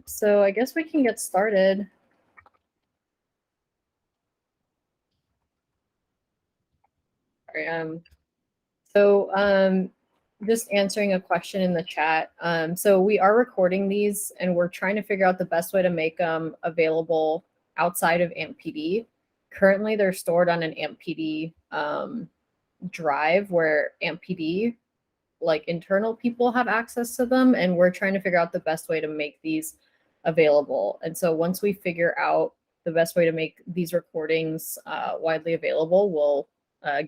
So I guess we can get started. Just answering a question in the chat. So we are recording these and we're trying to figure out the best way to make them available outside of AMP-PD. Currently, they're stored on an AMP-PD drive where AMP-PD, like internal people, have access to them, and we're trying to figure out the best way to make these available. And so once we figure out the best way to make these recordings widely available, we'll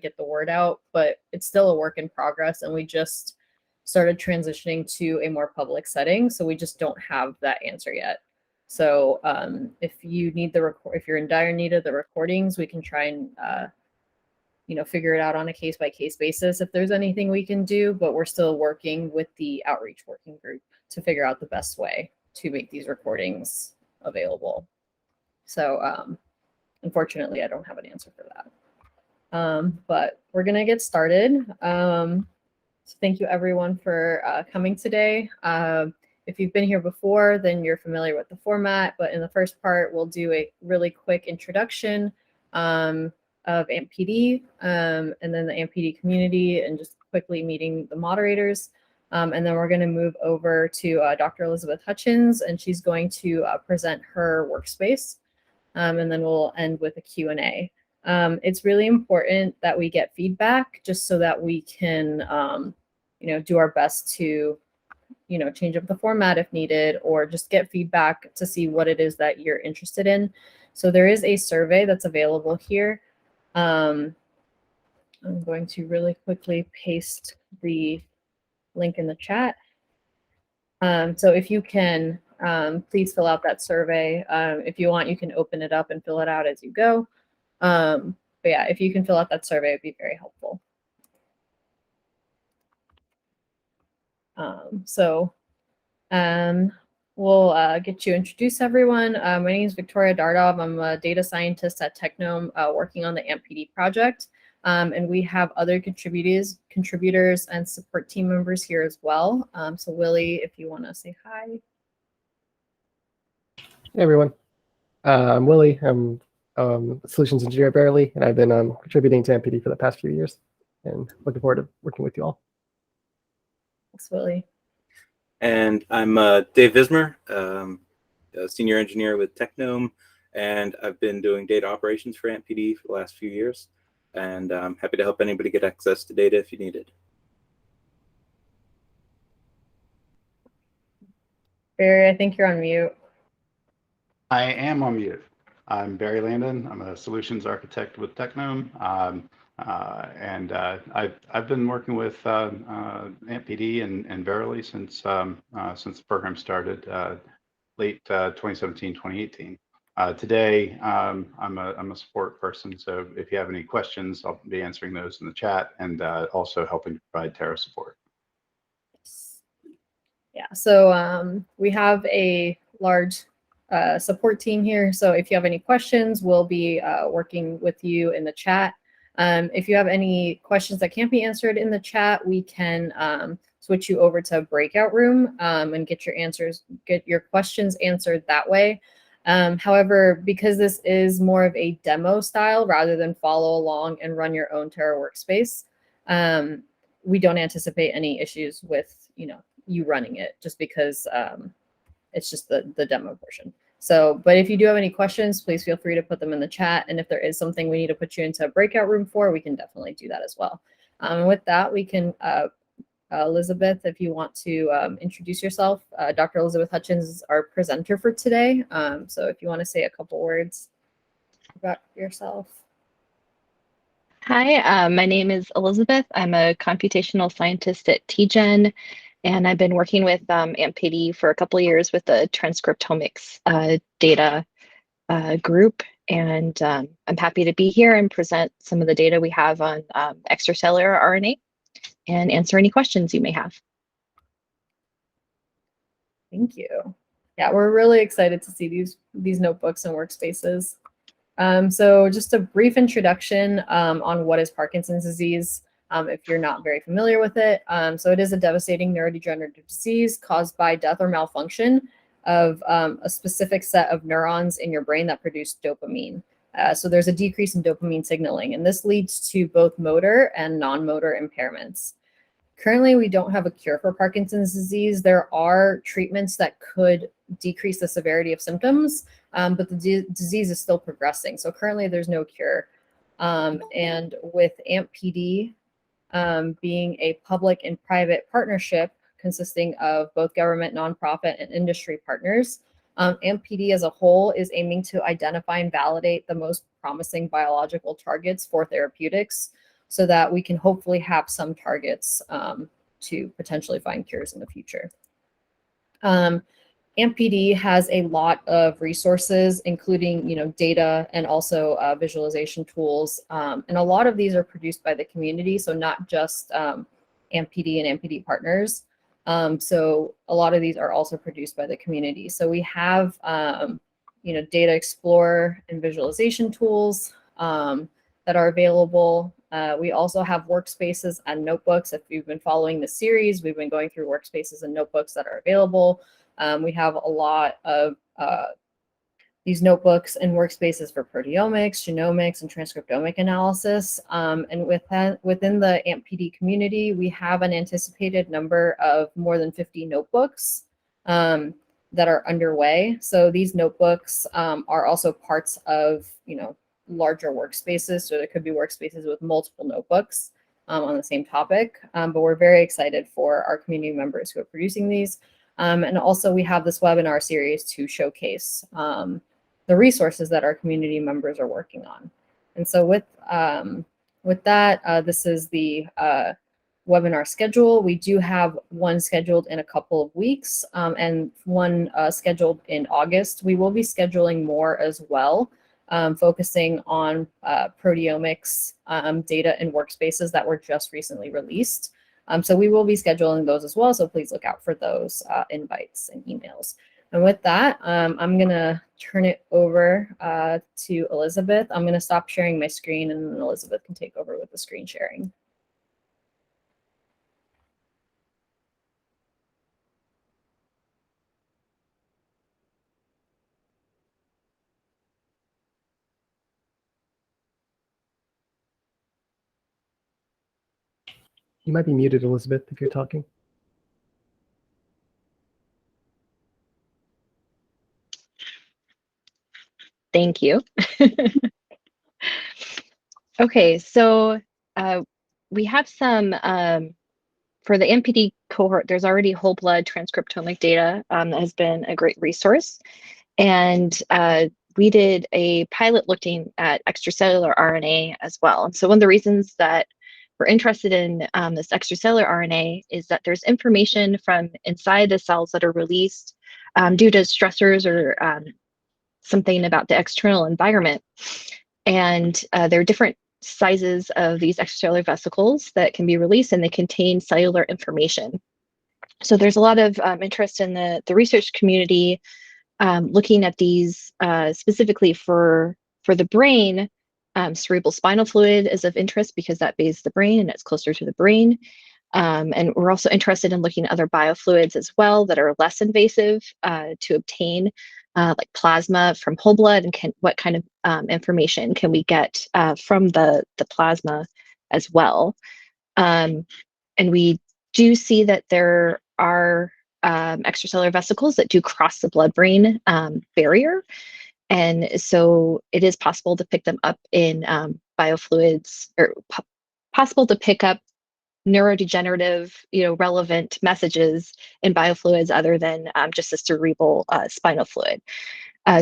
get the word out, but it's still a work in progress, and we just started transitioning to a more public setting, so we just don't have that answer yet. So if you need if you're in dire need of the recordings, we can try and figure it out on a case-by-case basis if there's anything we can do, but we're still working with the outreach working group to figure out the best way to make these recordings available. So unfortunately, I don't have an answer for that. But we're going to get started. So thank you everyone for coming today. If you've been here before, then you're familiar with the format, but in the first part, we'll do a really quick introduction of AMP-PD and then the AMP-PD community, and just quickly meeting the moderators. And then we're going to move over to Dr. Elizabeth Hutchins, and she's going to present her workspace. And then we'll end with a Q&A. It's really important that we get feedback just so that we can, do our best to, change up the format if needed, or just get feedback to see what it is that you're interested in. So there is a survey that's available here. I'm going to really quickly paste the link in the chat. So if you can, please fill out that survey. If you want, you can open it up and fill it out as you go. But yeah, if you can fill out that survey, it'd be very helpful. We'll get you introduced, everyone. My name is Victoria Dardov. I'm a data scientist at Technome working on the AMP-PD project. And we have other contributors and support team members here as well. So Willie, if you want to say hi. Hey everyone, I'm Willie. I'm a solutions engineer at Verily, and I've been contributing to AMP-PD for the past few years, and looking forward to working with you all. Thanks, Willie. And I'm Dave Vismer, a senior engineer with Technome, and I've been doing data operations for AMP-PD for the last few years, and I'm happy to help anybody get access to data if you need it. Barry, I think you're on mute. I am on mute. I'm Barry Landon. I'm a solutions architect with Technome, and I've been working with AMP-PD and Verily since the program started late 2017, 2018. Today, I'm a support person, so if you have any questions, I'll be answering those in the chat, and also helping provide Terra support. Yeah, so we have a large support team here. So if you have any questions, we'll be working with you in the chat. If you have any questions that can't be answered in the chat, we can switch you over to a breakout room and get your questions answered that way. However, because this is more of a demo style rather than follow along and run your own Terra workspace, we don't anticipate any issues with you running it, just because it's just the demo portion. So, but if you do have any questions, please feel free to put them in the chat. And if there is something we need to put you into a breakout room for, we can definitely do that as well. And with that, we can, Elizabeth, if you want to introduce yourself. Dr. Elizabeth Hutchins is our presenter for today. So if you want to say a couple words about yourself. Hi, my name is Elizabeth. I'm a computational scientist at TGen. And I've been working with AMP-PD for a couple of years with the transcriptomics data group. And I'm happy to be here and present some of the data we have on extracellular RNA and answer any questions you may have. Thank you. Yeah, we're really excited to see these notebooks and workspaces. So just a brief introduction on what is Parkinson's disease. If you're not very familiar with it. So it is a devastating neurodegenerative disease caused by death or malfunction of a specific set of neurons in your brain that produce dopamine. So there's a decrease in dopamine signaling, and this leads to both motor and non-motor impairments. Currently, we don't have a cure for Parkinson's disease. There are treatments that could decrease the severity of symptoms, but the disease is still progressing. So currently, there's no cure. And with AMP-PD being a public and private partnership consisting of both government, nonprofit, and industry partners, AMP-PD as a whole is aiming to identify and validate the most promising biological targets for therapeutics so that we can hopefully have some targets to potentially find cures in the future. AMP-PD has a lot of resources, including data and also visualization tools. And a lot of these are produced by the community, so not just AMP-PD and AMP-PD partners. So a lot of these are also produced by the community. So we have Data Explorer and visualization tools that are available. We also have workspaces and notebooks. If you've been following the series, we've been going through workspaces and notebooks that are available. We have a lot of these notebooks and workspaces for proteomics, genomics, and transcriptomic analysis. And within the AMP-PD community, we have an anticipated number of more than 50 notebooks that are underway. So these notebooks are also parts of larger workspaces. So there could be workspaces with multiple notebooks on the same topic. But we're very excited for our community members who are producing these. And also we have this webinar series to showcase the resources that our community members are working on. And so with that, this is the webinar schedule. We do have one scheduled in a couple of weeks and one scheduled in August. We will be scheduling more as well, focusing on proteomics data and workspaces that were just recently released. So we will be scheduling those as well. So please look out for those invites and emails. And with that, I'm going to turn it over to Elizabeth. I'm going to stop sharing my screen and then Elizabeth can take over with the screen sharing. You might be muted, Elizabeth, if you're talking. Thank you. Okay, so we have some, for the AMP-PD cohort, there's already whole blood transcriptomic data that has been a great resource. And we did a pilot looking at extracellular RNA as well. And so one of the reasons that we're interested in this extracellular RNA is that there's information from inside the cells that are released due to stressors or something about the external environment. And there are different sizes of these extracellular vesicles that can be released, and they contain cellular information. So there's a lot of interest in the research community looking at these specifically for the brain. Cerebral spinal fluid is of interest because that bathes the brain and it's closer to the brain. And we're also interested in looking at other biofluids as well that are less invasive to obtain, like plasma from whole blood, and what kind of information can we get from the plasma as well. And we do see that there are extracellular vesicles that do cross the blood-brain barrier. And so it is possible to pick them up in biofluids, or possible to pick up neurodegenerative, relevant messages in biofluids other than just the cerebral spinal fluid.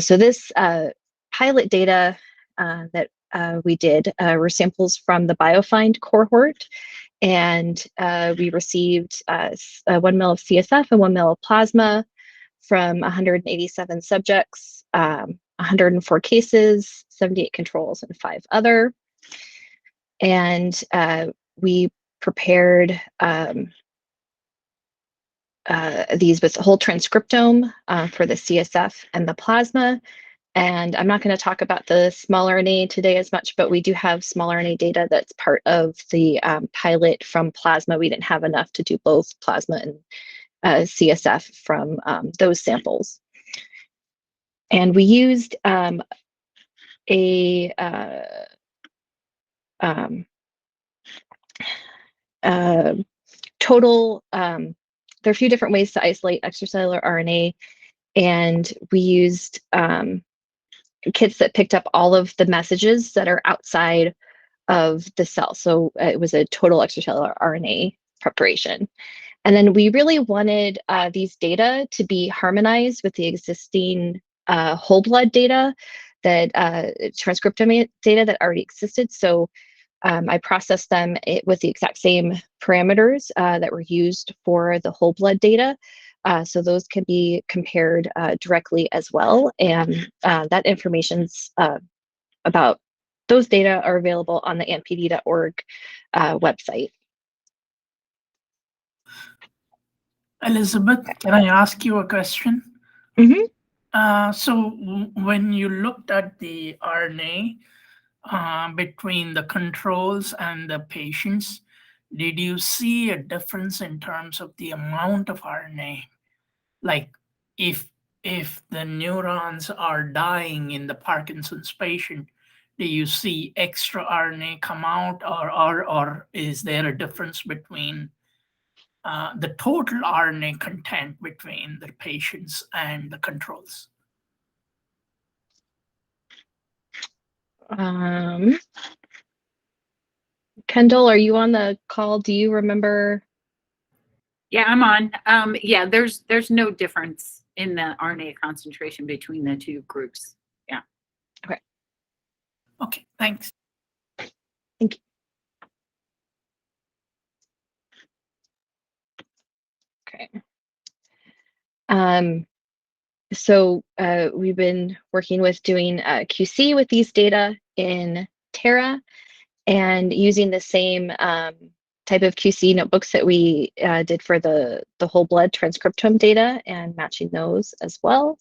So this pilot data that we did were samples from the BioFind cohort, and we received 1 ml of CSF and 1 ml of plasma from 187 subjects, 104 cases, 78 controls, and 5 other. And we prepared these with whole transcriptome for the CSF and the plasma. And I'm not going to talk about the small RNA today as much, but we do have small RNA data that's part of the pilot from plasma. We didn't have enough to do both plasma and CSF from those samples. And we used a total, there are a few different ways to isolate extracellular RNA, and we used kits that picked up all of the messages that are outside of the cell. So it was a total extracellular RNA preparation. And then we really wanted these data to be harmonized with the existing whole blood data, that transcriptome data that already existed. So I processed them with the exact same parameters that were used for the whole blood data. So those can be compared directly as well. And that information's about those data are available on the ampd.org website. Elizabeth, can I ask you a question? Mm-hmm. So when you looked at the RNA between the controls and the patients, did you see a difference in terms of the amount of RNA? Like if the neurons are dying in the Parkinson's patient, do you see extra RNA come out, or is there a difference between the total RNA content between the patients and the controls? Kendall, are you on the call? Do you remember? Yeah, I'm on. Yeah, there's no difference in the RNA concentration between the two groups. Yeah. Okay. Okay, thanks. Thank you. Okay. So we've been working with doing QC with these data in Terra, and using the same type of QC notebooks that we did for the whole blood transcriptome data, and matching those as well.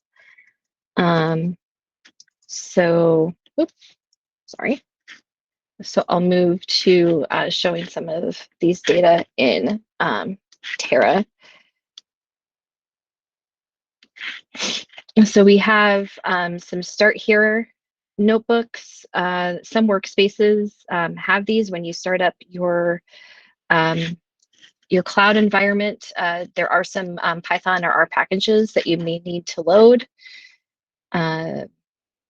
So, oops, sorry. So I'll move to showing some of these data in Terra. So we have some Start Here notebooks. Some workspaces have these when you start up your cloud environment. There are some Python or R packages that you may need to load. I'm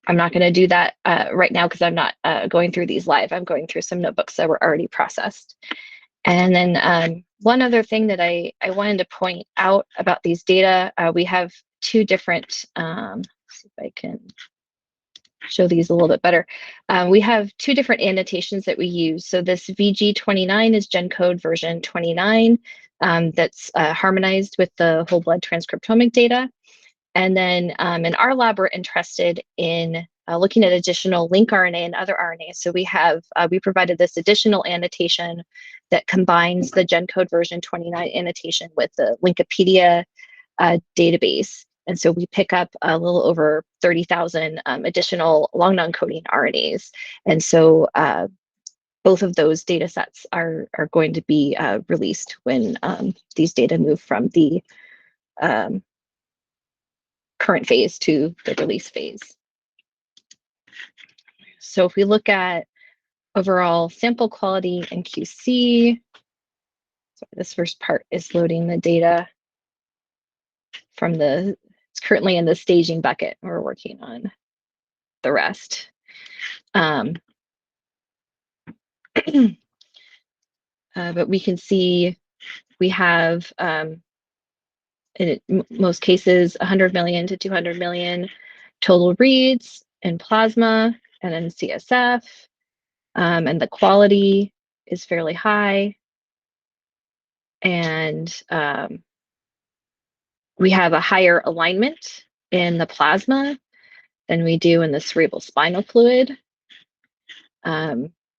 not going to do that right now because I'm not going through these live. I'm going through some notebooks that were already processed. And then one other thing that I wanted to point out about these data, we have two different, let's see if I can show these a little bit better. We have two different annotations that we use. So this VG29 is GenCode version 29 that's harmonized with the whole blood transcriptomic data. And then in our lab, we're interested in looking at additional link RNA and other RNA. So we have, we provided this additional annotation that combines the GenCode version 29 annotation with the Linkopedia database. And so we pick up a little over 30,000 additional long non-coding RNAs. And so both of those data sets are going to be released when these data move from the current phase to the release phase. So if we look at overall sample quality and QC, so this first part is loading the data from the, it's currently in the staging bucket. We're working on the rest. But we can see we have, in most cases, 100 million to 200 million total reads in plasma and in CSF. And the quality is fairly high. And we have a higher alignment in the plasma than we do in the cerebral spinal fluid.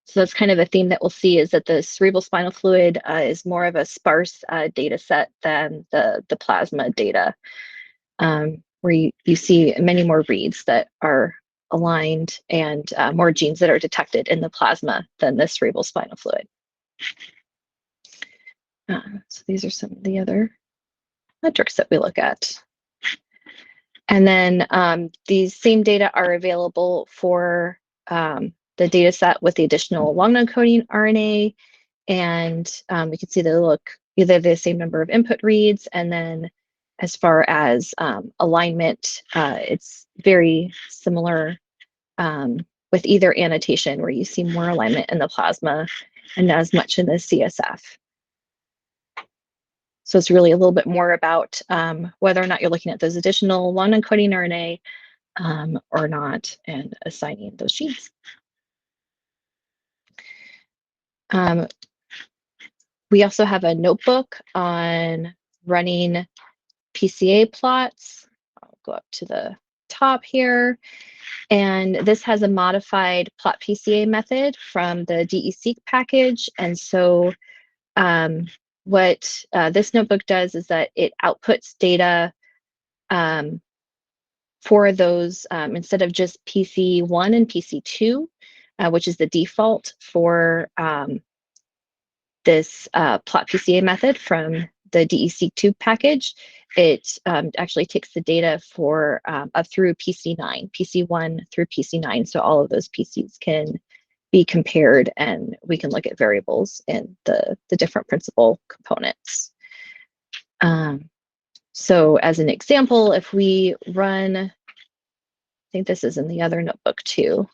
So that's kind of a theme that we'll see, is that the cerebral spinal fluid is more of a sparse data set than the plasma data, where you see many more reads that are aligned and more genes that are detected in the plasma than the cerebral spinal fluid. So these are some of the other metrics that we look at. And then these same data are available for the data set with the additional long non-coding RNA. And we can see they look either the same number of input reads, and then as far as alignment, it's very similar with either annotation, where you see more alignment in the plasma and not as much in the CSF. So it's really a little bit more about whether or not you're looking at those additional long non-coding RNA or not, and assigning those genes. We also have a notebook on running PCA plots. I'll go up to the top here. And this has a modified plot PCA method from the DE-seq package. And so what this notebook does is that it outputs data for those, instead of just PC1 and PC2, which is the default for this plot PCA method from the DE-seq2 package, it actually takes the data for up through PC9, PC1 through PC9. So all of those PCs can be compared, and we can look at variables in the different principal components. So as an example, if we run, I think this is in the other notebook too,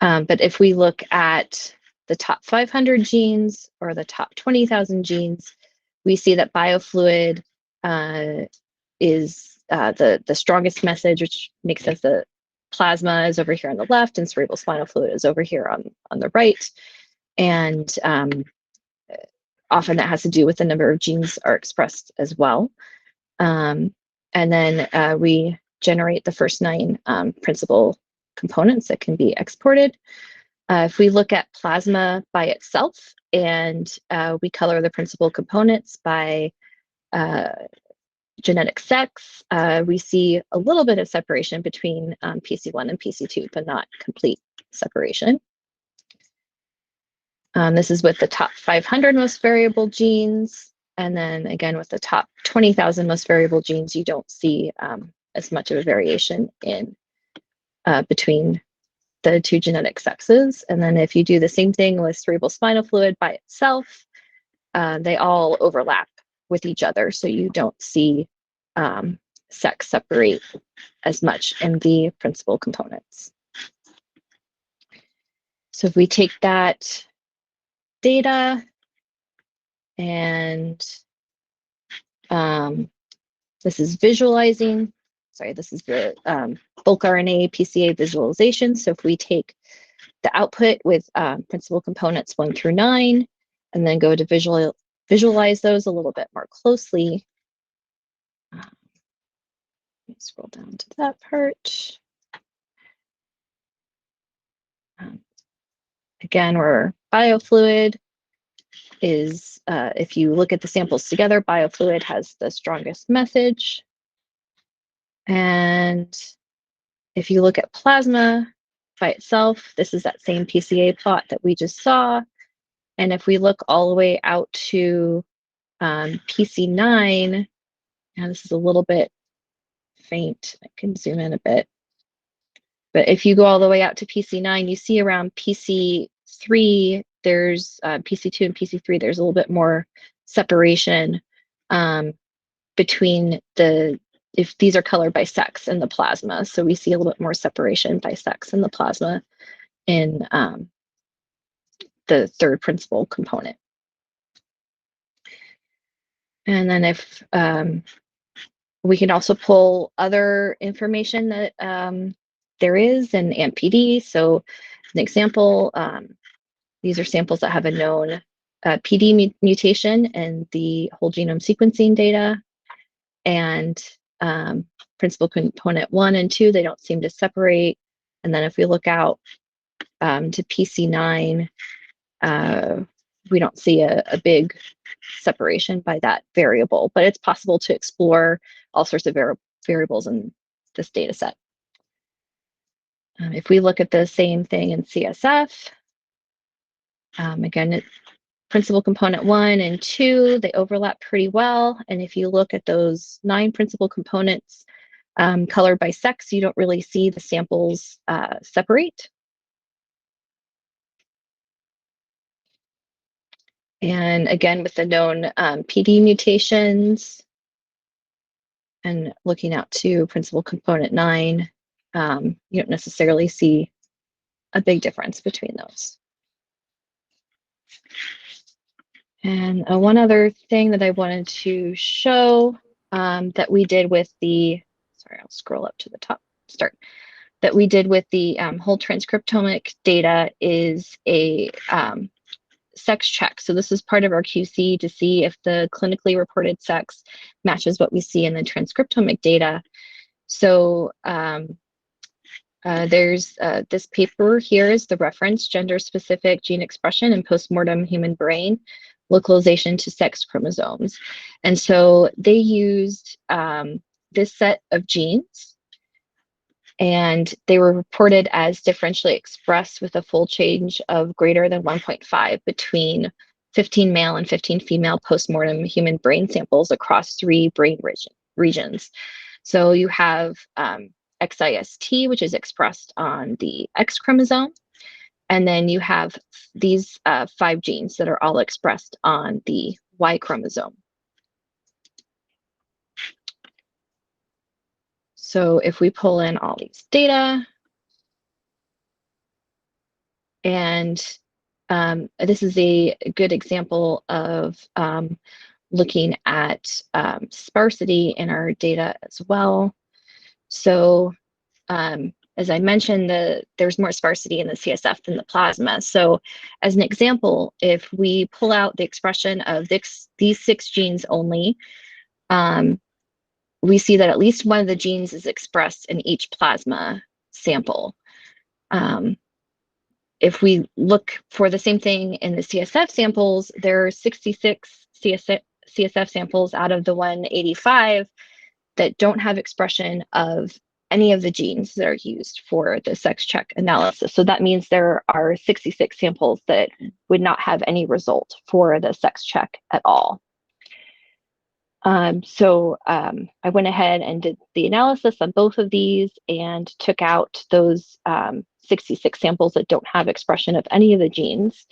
but if we look at the top 500 genes or the top 20,000 genes, we see that biofluid is the strongest message, which makes sense that plasma is over here on the left and cerebral spinal fluid is over here on the right. And often that has to do with the number of genes are expressed as well. And then we generate the first 9 principal components that can be exported. If we look at plasma by itself, and we color the principal components by genetic sex, we see a little bit of separation between PC1 and PC2, but not complete separation. This is with the top 500 most variable genes. And then again, with the top 20,000 most variable genes, you don't see as much of a variation in between the 2 genetic sexes. And then if you do the same thing with cerebral spinal fluid by itself, they all overlap with each other. So you don't see sex separate as much in the principal components. So if we take that data and this is visualizing, sorry, this is the bulk RNA PCA visualization. So if we take the output with principal components 1 through 9, and then go to visualize those a little bit more closely. Let me scroll down to that part. Again, where biofluid is, if you look at the samples together, biofluid has the strongest message. And if you look at plasma by itself, this is that same PCA plot that we just saw. And if we look all the way out to PC9, now this is a little bit faint, I can zoom in a bit. But if you go all the way out to PC9, you see around PC3, there's PC2 and PC3, there's a little bit more separation between if these are colored by sex in the plasma. So we see a little bit more separation by sex in the plasma in the 3rd principal component. And then if we can also pull other information that there is in AMP-PD. So as an example, these are samples that have a known PD mutation in the whole genome sequencing data. And principal component 1 and 2, they don't seem to separate. And then if we look out to PC9, we don't see a big separation by that variable, but it's possible to explore all sorts of variables in this data set. If we look at the same thing in CSF, again, principal component 1 and 2, they overlap pretty well. And if you look at those 9 principal components colored by sex, you don't really see the samples separate. And again, with the known PD mutations and looking out to principal component 9, you don't necessarily see a big difference between those. And one other thing that I wanted to show that we did with the, sorry, I'll scroll up to the top, that we did with the whole transcriptomic data is a sex check. So this is part of our QC to see if the clinically reported sex matches what we see in the transcriptomic data. So there's this paper here is the reference, gender-specific gene expression in postmortem human brain, localization to sex chromosomes. And so they used this set of genes, and they were reported as differentially expressed with a fold change of greater than 1.5 between 15 male and 15 female postmortem human brain samples across 3 brain regions. So you have XIST, which is expressed on the X chromosome, and then you have these 5 genes that are all expressed on the Y chromosome. So if we pull in all these data, and this is a good example of looking at sparsity in our data as well. So as I mentioned, there's more sparsity in the CSF than the plasma. So as an example, if we pull out the expression of these 6 genes only, we see that at least one of the genes is expressed in each plasma sample. If we look for the same thing in the CSF samples, there are 66 CSF samples out of the 185 that don't have expression of any of the genes that are used for the sex check analysis. So that means there are 66 samples that would not have any result for the sex check at all. So I went ahead and did the analysis on both of these and took out those 66 samples that don't have expression of any of the genes.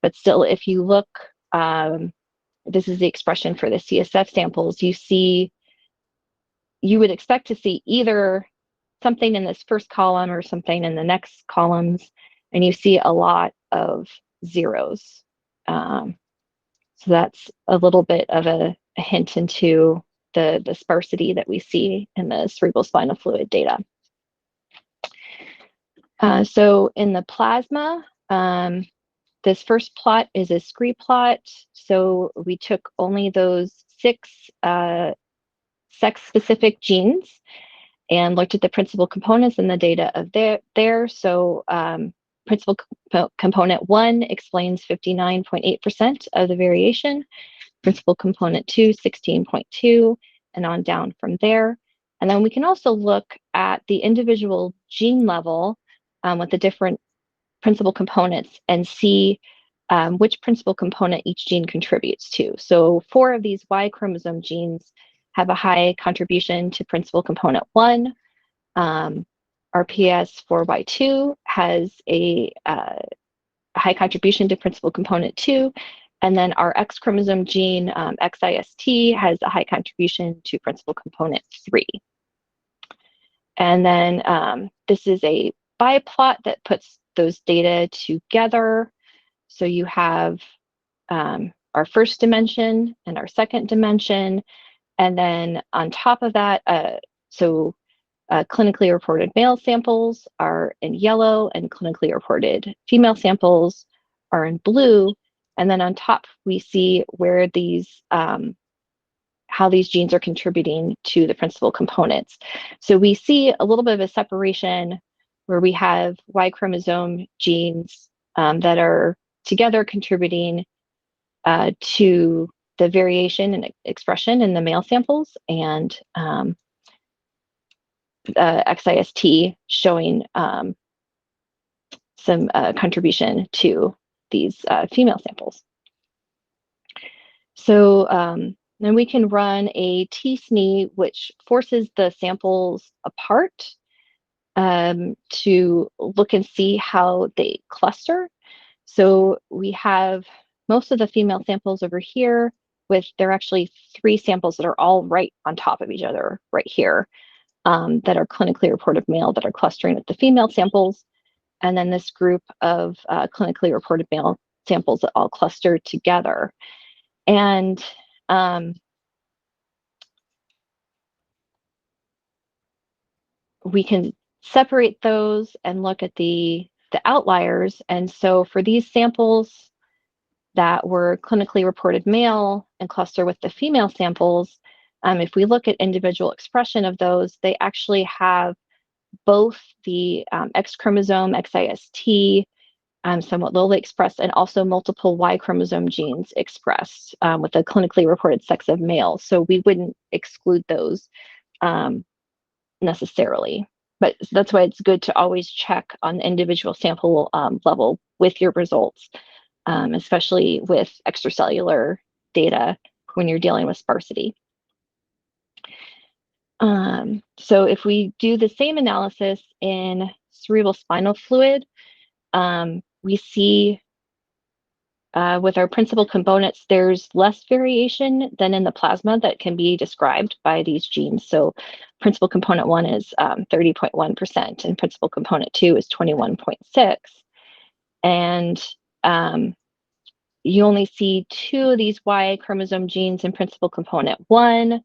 But still, if you look, this is the expression for the CSF samples, you would expect to see either something in this first column or something in the next columns, and you see a lot of zeros. So that's a little bit of a hint into the sparsity that we see in the cerebrospinal fluid data. So in the plasma, this first plot is a scree plot. So we took only those 6 sex-specific genes and looked at the principal components and the data of there. So principal component 1 explains 59.8% of the variation. Principal component 2, 16.2, and on down from there. And then we can also look at the individual gene level with the different principal components and see which principal component each gene contributes to. So 4 of these Y chromosome genes have a high contribution to principal component 1. RPS4Y2 has a high contribution to principal component 2. And then our X chromosome gene, XIST, has a high contribution to principal component 3. And then this is a biplot that puts those data together. So you have our first dimension and our second dimension. And then on top of that, clinically reported male samples are in yellow and clinically reported female samples are in blue. And then on top, we see where these, how these genes are contributing to the principal components. So we see a little bit of a separation where we have Y chromosome genes that are together contributing to the variation and expression in the male samples, and XIST showing some contribution to these female samples. So then we can run a t-SNE, which forces the samples apart to look and see how they cluster. So we have most of the female samples over here there are actually 3 samples that are all right on top of each other right here that are clinically reported male that are clustering with the female samples. And then this group of clinically reported male samples that all cluster together. And we can separate those and look at the outliers. And so for these samples that were clinically reported male and cluster with the female samples, if we look at individual expression of those, they actually have both the X chromosome, XIST, somewhat lowly expressed, and also multiple Y chromosome genes expressed with a clinically reported sex of male. So we wouldn't exclude those necessarily. But that's why it's good to always check on the individual sample level with your results, especially with extracellular data when you're dealing with sparsity. So if we do the same analysis in cerebral spinal fluid, we see with our principal components, there's less variation than in the plasma that can be described by these genes. So principal component 1 is 30.1%, and principal component 2 is 21.6%. And you only see 2 of these Y chromosome genes in principal component 1.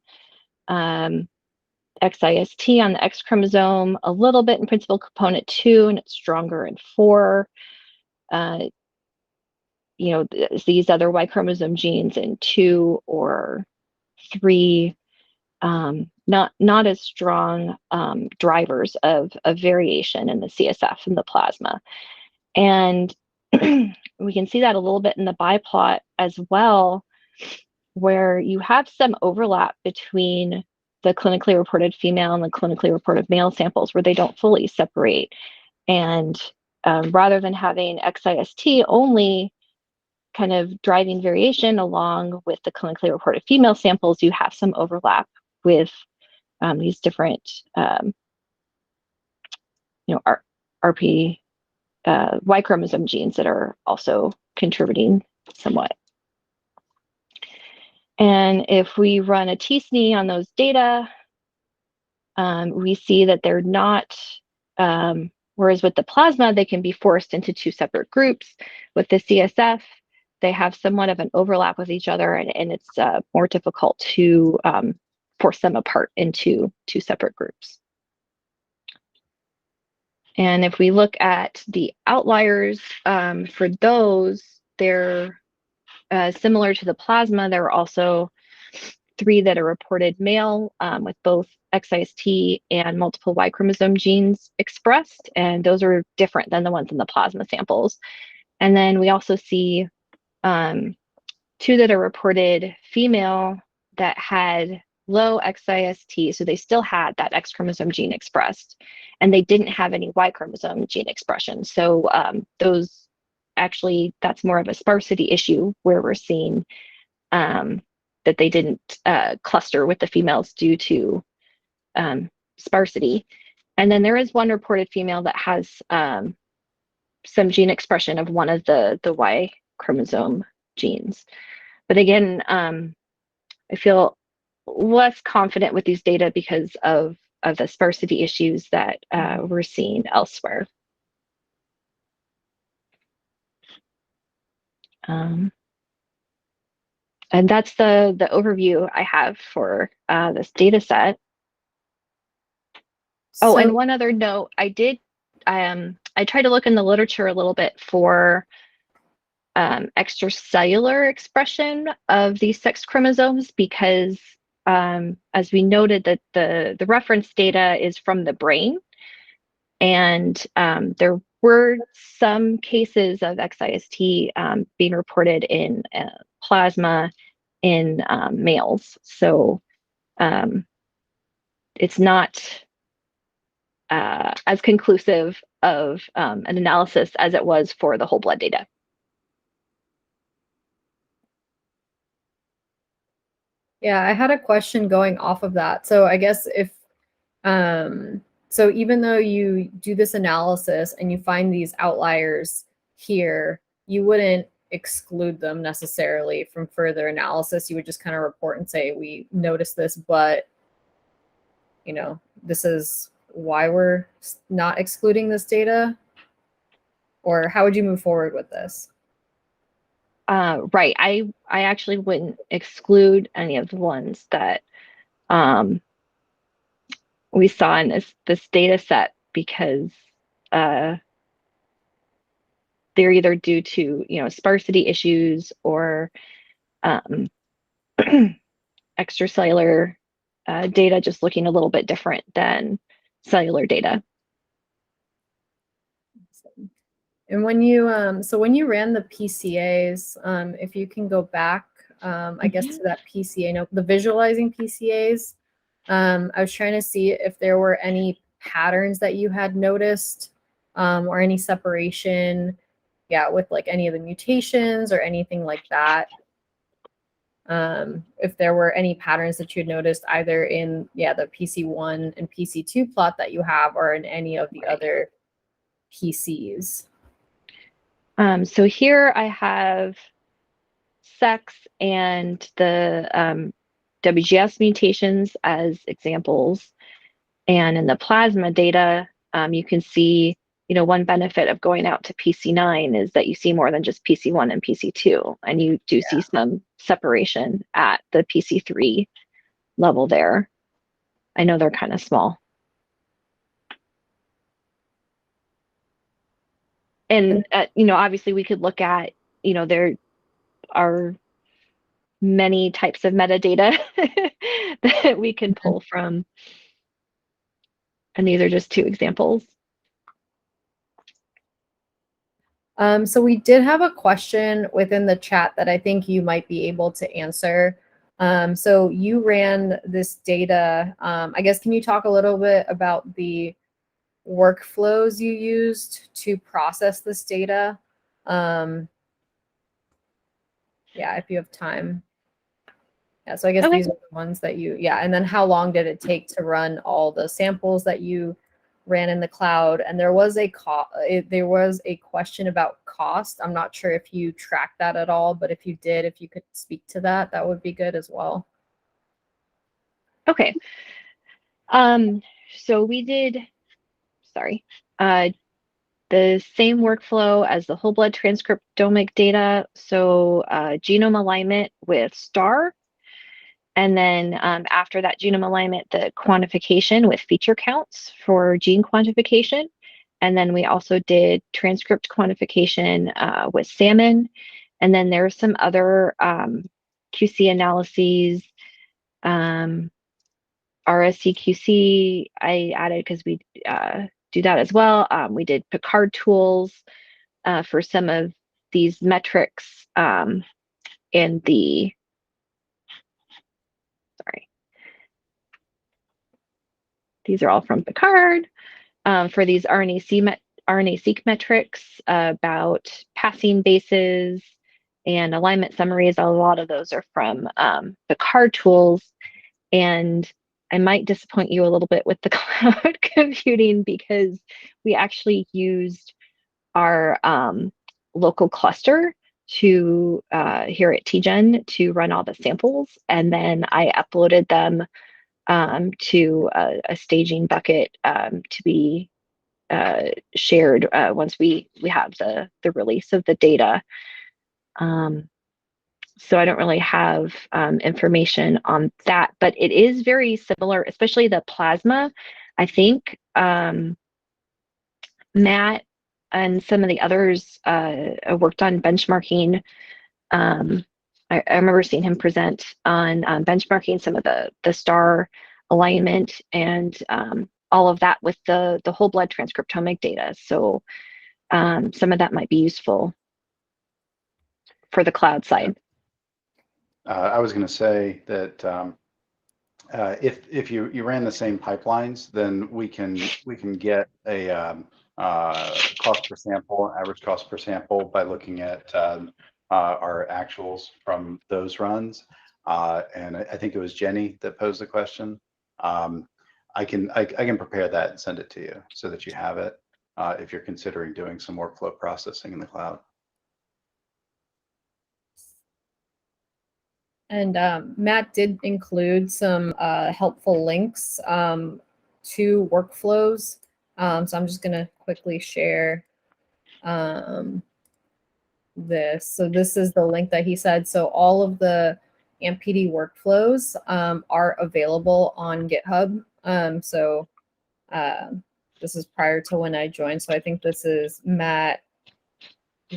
XIST on the X chromosome, a little bit in principal component 2, and it's stronger in 4. These other Y chromosome genes in 2 or 3, not as strong drivers of variation in the CSF and the plasma. And we can see that a little bit in the biplot as well, where you have some overlap between the clinically reported female and the clinically reported male samples where they don't fully separate. And rather than having XIST only kind of driving variation along with the clinically reported female samples, you have some overlap with these different, RP Y chromosome genes that are also contributing somewhat. And if we run a t-SNE on those data, we see that they're not, whereas with the plasma, they can be forced into 2 separate groups. With the CSF, they have somewhat of an overlap with each other, and it's more difficult to force them apart into 2 separate groups. And if we look at the outliers for those, they're similar to the plasma. There are also 3 that are reported male with both XIST and multiple Y chromosome genes expressed, and those are different than the ones in the plasma samples. And then we also see 2 that are reported female that had low XIST, so they still had that X chromosome gene expressed, and they didn't have any Y chromosome gene expression. So those actually, that's more of a sparsity issue where we're seeing that they didn't cluster with the females due to sparsity. And then there is 1 reported female that has some gene expression of one of the Y chromosome genes. But again, I feel less confident with these data because of the sparsity issues that we're seeing elsewhere. And that's the overview I have for this data set. Oh, and one other note, I tried to look in the literature a little bit for extracellular expression of these sex chromosomes, because as we noted that the reference data is from the brain, and there were some cases of XIST being reported in plasma in males. So it's not as conclusive of an analysis as it was for the whole blood data. Yeah, I had a question going off of that. So I guess if, so even though you do this analysis and you find these outliers here, you wouldn't exclude them necessarily from further analysis. You would just kind of report and say, we noticed this, but, you know, this is why we're not excluding this data? Or how would you move forward with this? Right. I actually wouldn't exclude any of the ones that we saw in this data set because they're either due to, you know, sparsity issues or extracellular data just looking a little bit different than cellular data. And when you so when you ran the PCAs, if you can go back, I guess to that PCA note, the visualizing PCAs, I was trying to see if there were any patterns that you had noticed, or any separation, yeah, with like any of the mutations or anything like that. If there were any patterns that you had noticed either in, yeah, the PC1 and PC2 plot that you have or in any of the other PCs. So here I have sex and the WGS mutations as examples. And in the plasma data, you can see, you know, one benefit of going out to PC9 is that you see more than just PC1 and PC2, and you do see some separation at the PC3 level there. I know they're kind of small. And, you know, obviously we could look at, you know, there are many types of metadata that we can pull from. And these are just two examples. So we did have a question within the chat that I think you might be able to answer. So you ran this data. I guess, can you talk a little bit about the workflows you used to process this data? Yeah, if you have time. Yeah, so I guess these are the ones that you, yeah, and then how long did it take to run all the samples that you ran in the cloud? And there was a question about cost. I'm not sure if you tracked that at all, but if you did, if you could speak to that, that would be good as well. Okay. So we did, sorry, the same workflow as the whole blood transcriptomic data. So genome alignment with STAR. And then after that genome alignment, the quantification with feature counts for gene quantification. And then we also did transcript quantification with salmon. And then there's some other QC analyses, RSCQC I added because we do that as well. We did Picard tools for some of these metrics in the, sorry, these are all from Picard for these RNA-seq metrics about passing bases and alignment summaries. A lot of those are from Picard tools. And I might disappoint you a little bit with the cloud computing because we actually used our local cluster to here at TGen to run all the samples. And then I uploaded them to a staging bucket to be shared once we have the release of the data. So I don't really have information on that, but it is very similar, especially the plasma. I think Matt and some of the others worked on benchmarking. I remember seeing him present on benchmarking some of the STAR alignment and all of that with the whole blood transcriptomic data. So some of that might be useful for the cloud side. I was going to say that if you ran the same pipelines, then we can get a cost per sample, average cost per sample by looking at our actuals from those runs. And I think it was Jenny that posed the question. I can prepare that and send it to you so that you have it if you're considering doing some workflow processing in the cloud. And Matt did include some helpful links to workflows. So I'm just going to quickly share this. So this is the link that he said. So all of the AMPD workflows are available on GitHub. This is prior to when I joined. So I think this is Matt,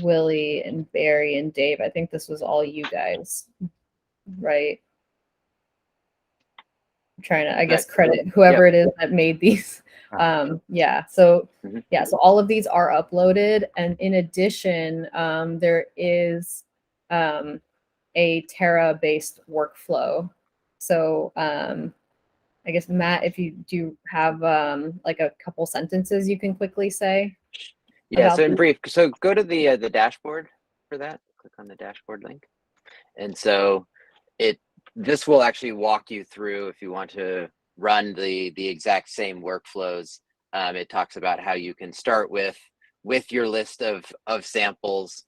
Willie, and Barry, and Dave. I think this was all you guys, right? I'm trying to, I guess, credit whoever it is that made these. Yeah, so all of these are uploaded, and in addition, there is a Terra based workflow. So I guess Matt, if you do have like a couple sentences you can quickly say. Yeah, so in brief, so go to the dashboard for that. Click on the dashboard link, and so this will actually walk you through if you want to run the exact same workflows. It talks about how you can start with your list of samples,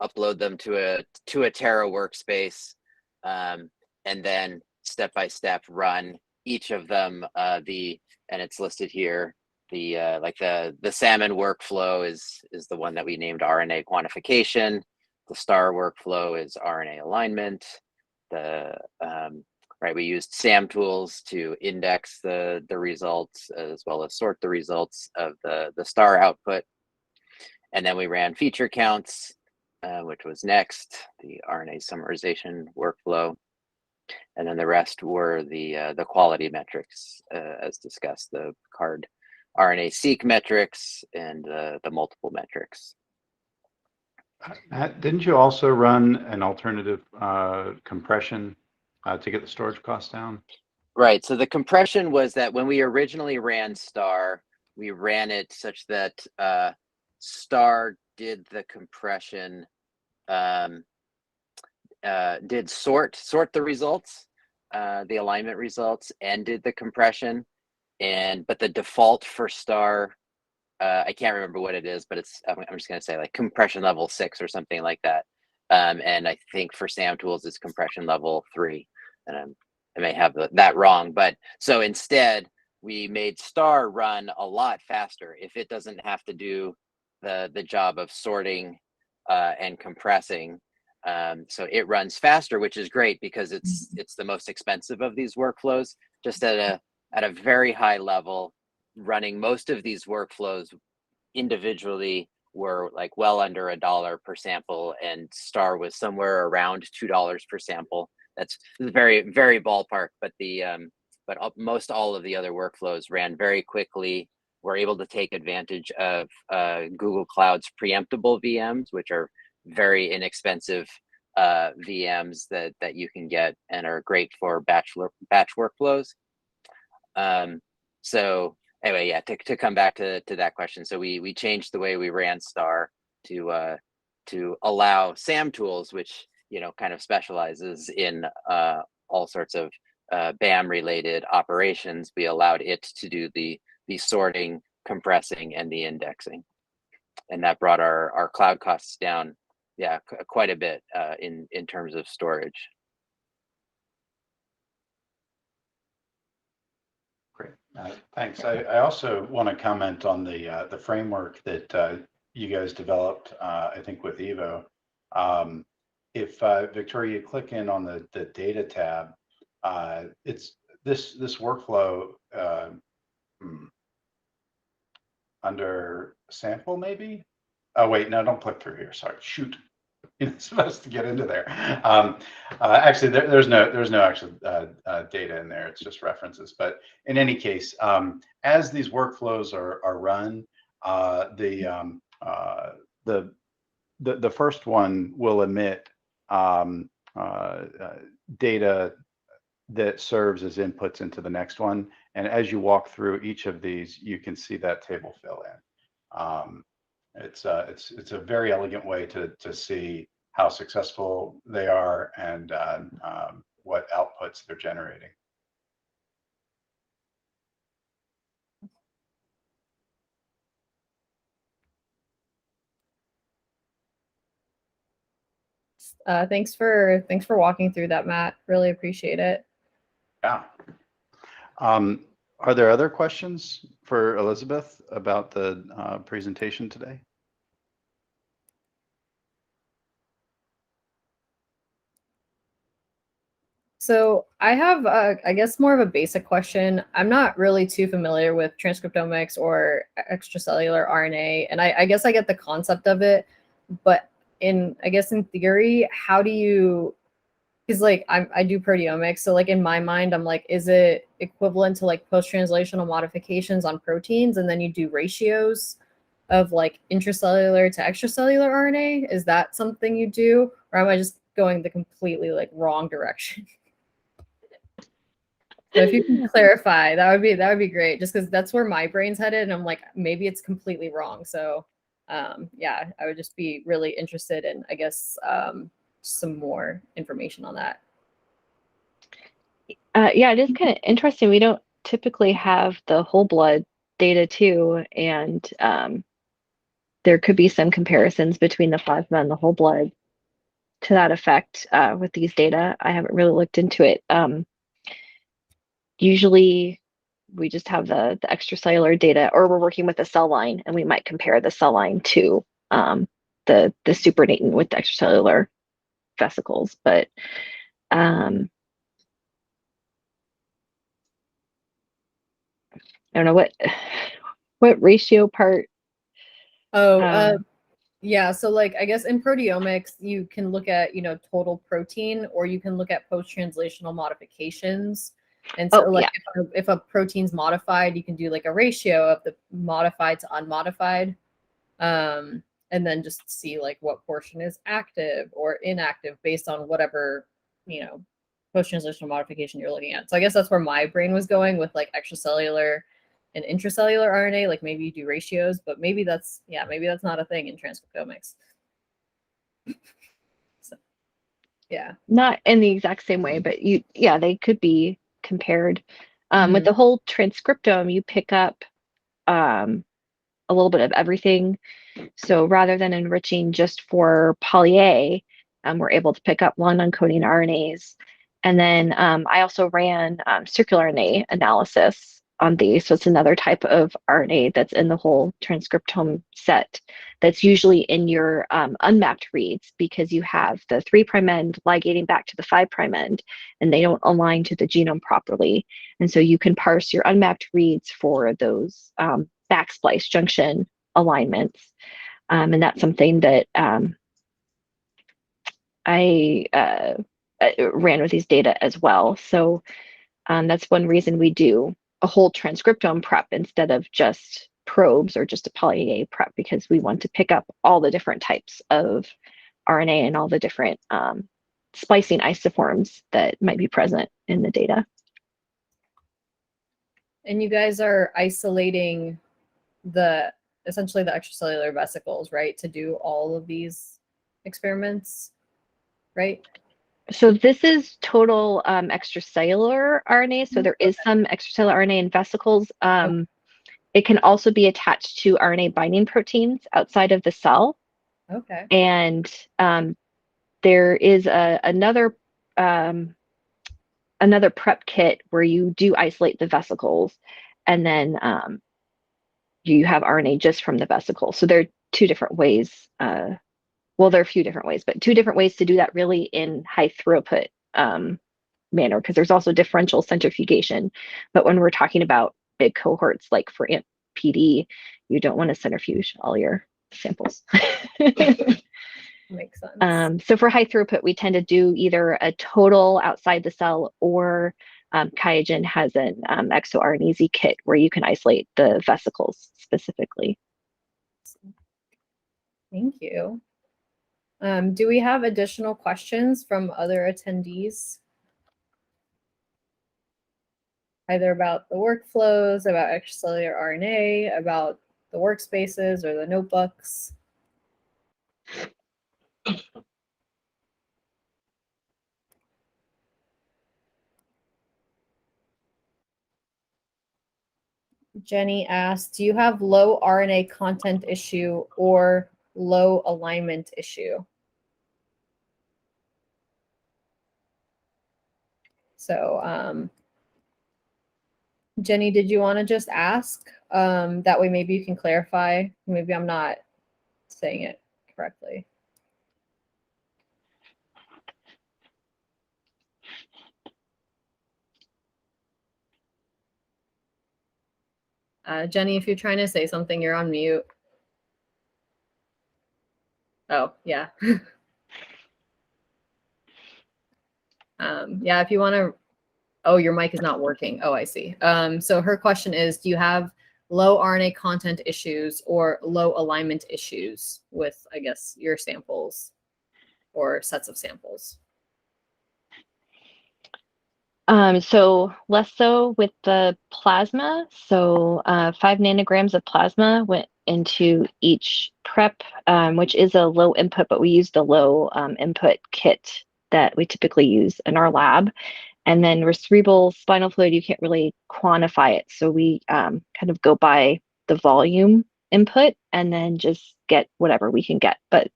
upload them to a Terra workspace, and then step by step run each of them. And it's listed here. The salmon workflow is the one that we named RNA quantification. The star workflow is RNA alignment. We used SAM tools to index the results as well as sort the results of the star output. And then we ran feature counts, which was next, the RNA summarization workflow. And then the rest were the quality metrics, as discussed, the card RNA-seq metrics and the multiple metrics. Matt, didn't you also run an alternative compression to get the storage costs down? Right. So the compression was that when we originally ran star, we ran it such that star did the compression, did sort the results, the alignment results, and did the compression. But the default for star, I can't remember what it is, but I'm just going to say like compression level 6 or something like that. And I think for SAM tools, it's compression level 3. And I may have that wrong. But so instead, we made star run a lot faster if it doesn't have to do the job of sorting and compressing. So it runs faster, which is great because it's the most expensive of these workflows. Just at a very high level, running most of these workflows individually were like well under $1 per sample, and star was somewhere around $2 per sample. That's very, very ballpark, but most all of the other workflows ran very quickly. We're able to take advantage of Google Cloud's preemptible VMs, which are very inexpensive VMs that you can get and are great for batch workflows. So anyway, yeah, to come back to that question. So we changed the way we ran star to allow SAM tools, which kind of specializes in all sorts of BAM related operations. We allowed it to do the sorting, compressing, and the indexing, and that brought our cloud costs down, quite a bit in terms of storage. Great, thanks. I also want to comment on the framework that you guys developed, I think with Evo. If Victoria, you click in on the data tab, it's this workflow under sample maybe. Oh wait, no, don't click through here. Sorry, shoot. You're supposed to get into there. Actually, there's no actual data in there. It's just references. But in any case, as these workflows are run, the first one will emit data that serves as inputs into the next one. And as you walk through each of these, you can see that table fill in. It's a very elegant way to see how successful they are and what outputs they're generating. Thanks for walking through that, Matt. Really appreciate it. Yeah. Are there other questions for Elizabeth about the presentation today? So I have, I guess, more of a basic question. I'm not really too familiar with transcriptomics or extracellular RNA, and I guess I get the concept of it, but I guess in theory, how do you, because like I do proteomics, so like in my mind, I'm like, is it equivalent to like post-translational modifications on proteins, and then you do ratios of like intracellular to extracellular RNA? Is that something you do, or am I just going the completely like wrong direction? So if you can clarify, that would be great, just because that's where my brain's headed, and I'm like, maybe it's completely wrong. So yeah, I would just be really interested in, I guess, some more information on that. Yeah, it is kind of interesting. We don't typically have the whole blood data too, and there could be some comparisons between the plasma and the whole blood to that effect with these data. I haven't really looked into it. Usually we just have the extracellular data, or we're working with a cell line, and we might compare the cell line to the supernatant with the extracellular vesicles. But I don't know what ratio part. Oh, yeah. So like, I guess in proteomics, you can look at, total protein, or you can look at post-translational modifications. And so like if a protein's modified, you can do like a ratio of the modified to unmodified. And then just see like what portion is active or inactive based on whatever, post-translational modification you're looking at. So I guess that's where my brain was going with like extracellular and intracellular RNA. Like maybe you do ratios, but maybe that's not a thing in transcriptomics. So, yeah. Not in the exact same way, but they could be compared. With the whole transcriptome, you pick up a little bit of everything. So rather than enriching just for poly-A, we're able to pick up long non-coding RNAs. And then I also ran circular RNA analysis on these. So it's another type of RNA that's in the whole transcriptome set that's usually in your unmapped reads, because you have the 3' end ligating back to the 5' end, and they don't align to the genome properly. And so you can parse your unmapped reads for those backsplice junction alignments. And that's something that I ran with these data as well. So that's one reason we do a whole transcriptome prep instead of just probes or just a poly-A prep, because we want to pick up all the different types of RNA and all the different splicing isoforms that might be present in the data. And you guys are isolating essentially the extracellular vesicles, right, to do all of these experiments, right? So this is total extracellular RNA. So there is some extracellular RNA in vesicles. It can also be attached to RNA binding proteins outside of the cell. Okay. And there is another prep kit where you do isolate the vesicles, and then you have RNA just from the vesicle. So there are two different ways. Well, there are a few different ways, but two different ways to do that really in high throughput manner, because there's also differential centrifugation. But when we're talking about big cohorts, like for PD, you don't want to centrifuge all your samples. Makes sense. So for high throughput, we tend to do either a total outside the cell, or QIAGEN has an exoRNA-Z kit where you can isolate the vesicles specifically. Thank you. Do we have additional questions from other attendees? Either about the workflows, about extracellular RNA, about the workspaces or the notebooks? Jenny asked, do you have low RNA content issue or low alignment issue? So Jenny, did you want to just ask? That way maybe you can clarify. Maybe I'm not saying it correctly. Jenny, if you're trying to say something, you're on mute. Oh, yeah. Yeah, if you want to, oh, your mic is not working. Oh, I see. So her question is, do you have low RNA content issues or low alignment issues with, I guess, your samples or sets of samples? So less so with the plasma. So 5 nanograms of plasma went into each prep, which is a low input, but we used a low input kit that we typically use in our lab. And then cerebral spinal fluid, you can't really quantify it. So we kind of go by the volume input and then just get whatever we can get. But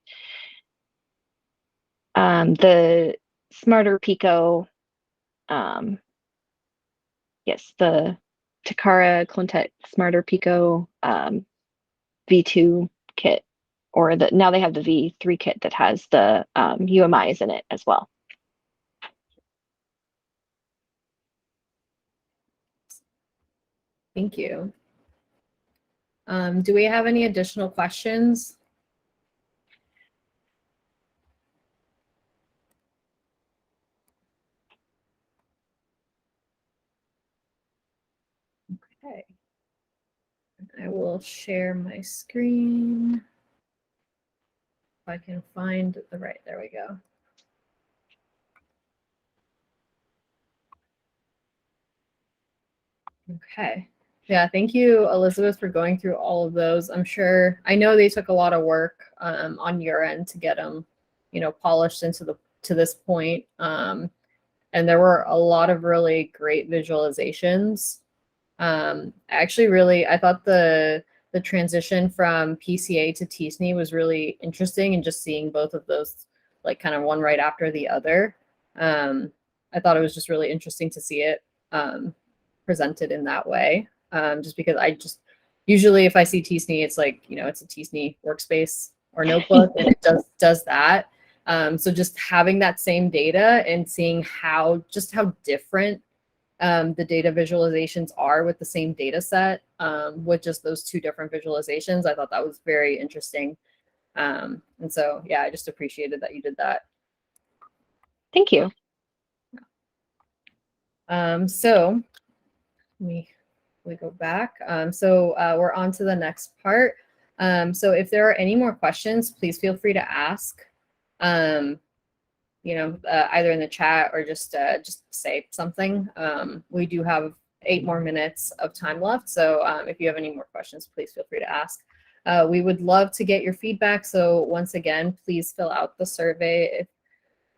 the Smarter Pico, yes, the Takara Clontech Smarter Pico V2 kit, or now they have the V3 kit that has the UMIs in it as well. Thank you. Do we have any additional questions? Okay. I will share my screen. If I can find the right, there we go. Okay. Yeah, thank you, Elizabeth, for going through all of those. I know they took a lot of work on your end to get them, polished to this point. And there were a lot of really great visualizations. I thought the transition from PCA to TSNE was really interesting, and just seeing both of those, like kind of one right after the other. I thought it was just really interesting to see it presented in that way. Just because usually if I see TSNE, it's like, it's a TSNE workspace or notebook, and it does that. So just having that same data and seeing how different the data visualizations are with the same data set, with just those two different visualizations, I thought that was very interesting. And so, yeah, I just appreciated that you did that. Thank you. So we go back. So we're on to the next part. So if there are any more questions, please feel free to ask. Either in the chat or just say something. We do have 8 more minutes of time left. So if you have any more questions, please feel free to ask. We would love to get your feedback. So once again, please fill out the survey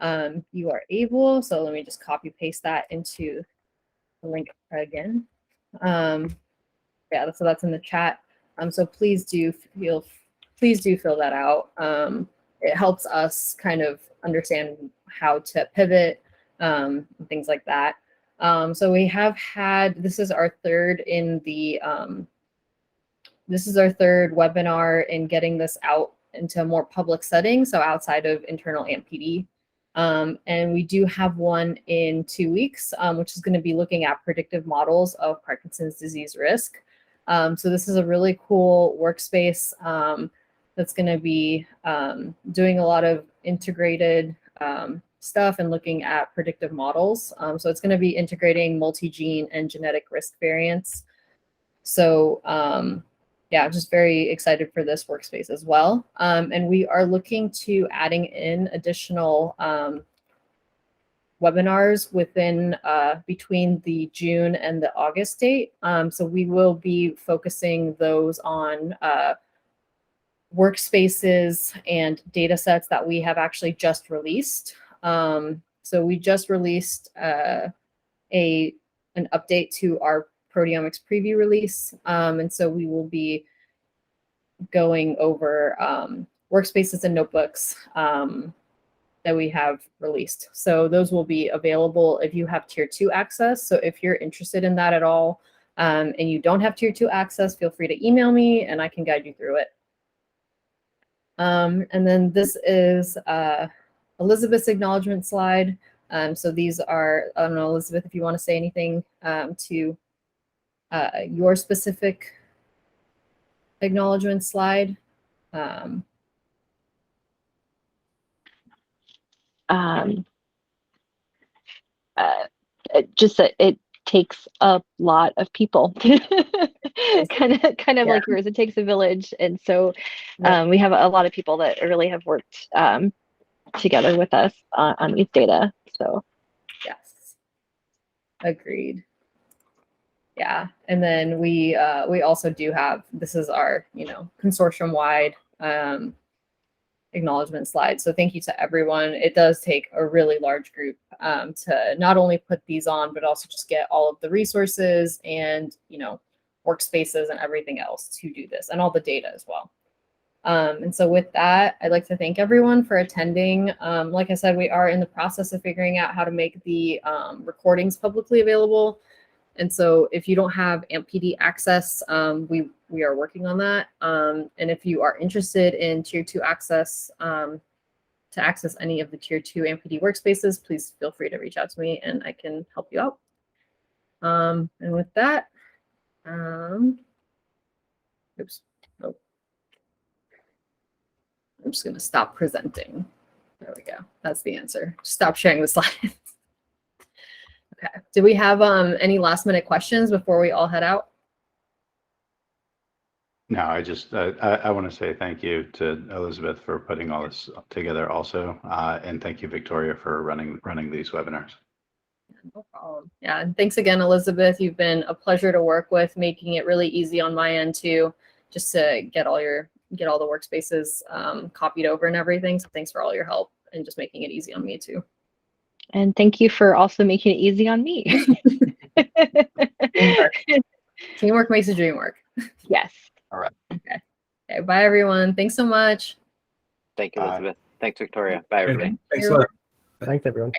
if you are able. So let me just copy paste that into the link again. Yeah, so that's in the chat. So please do fill that out. It helps us kind of understand how to pivot, things like that. So we have this is our third webinar in getting this out into a more public setting, so outside of internal AMP-PD. And we do have one in 2 weeks, which is going to be looking at predictive models of Parkinson's disease risk. So this is a really cool workspace that's going to be doing a lot of integrated stuff and looking at predictive models. So it's going to be integrating multi-gene and genetic risk variants. So yeah, just very excited for this workspace as well. And we are looking to adding in additional webinars within between the June and the August date. So we will be focusing those on workspaces and data sets that we have actually just released. So we just released an update to our proteomics preview release. And so we will be going over workspaces and notebooks that we have released. So those will be available if you have tier 2 access. So if you're interested in that at all and you don't have tier 2 access, feel free to email me and I can guide you through it. And then this is Elizabeth's acknowledgement slide. So these are, I don't know, Elizabeth, if you want to say anything to your specific acknowledgement slide. Just that it takes a lot of people, kind of like yours. It takes a village, and so we have a lot of people that really have worked together with us on these data. So yes, agreed. Yeah, and then we also do have, this is our consortium wide acknowledgement slide. So thank you to everyone. It does take a really large group to not only put these on, but also just get all of the resources and workspaces and everything else to do this, and all the data as well. And so with that, I'd like to thank everyone for attending. Like I said, we are in the process of figuring out how to make the recordings publicly available. And so if you don't have AMP-PD access, we are working on that. And if you are interested in tier 2 access to access any of the tier 2 AMP-PD workspaces, please feel free to reach out to me and I can help you out. And with that, oops, oh. I'm just going to stop presenting. There we go. That's the answer. Stop sharing the slides. Okay. Do we have any last minute questions before we all head out? No, I just I want to say thank you to Elizabeth for putting all this together also, and thank you, Victoria, for running these webinars. No problem. Yeah, and thanks again, Elizabeth. You've been a pleasure to work with, making it really easy on my end too, just to get all the workspaces copied over and everything. So thanks for all your help and just making it easy on me too. And thank you for also making it easy on me. Teamwork makes the dream work. Yes. All right. Okay. Bye, everyone. Thanks so much. Thank you, Elizabeth. Thanks, Victoria. Bye, everybody. Thanks a lot. Thanks, everyone.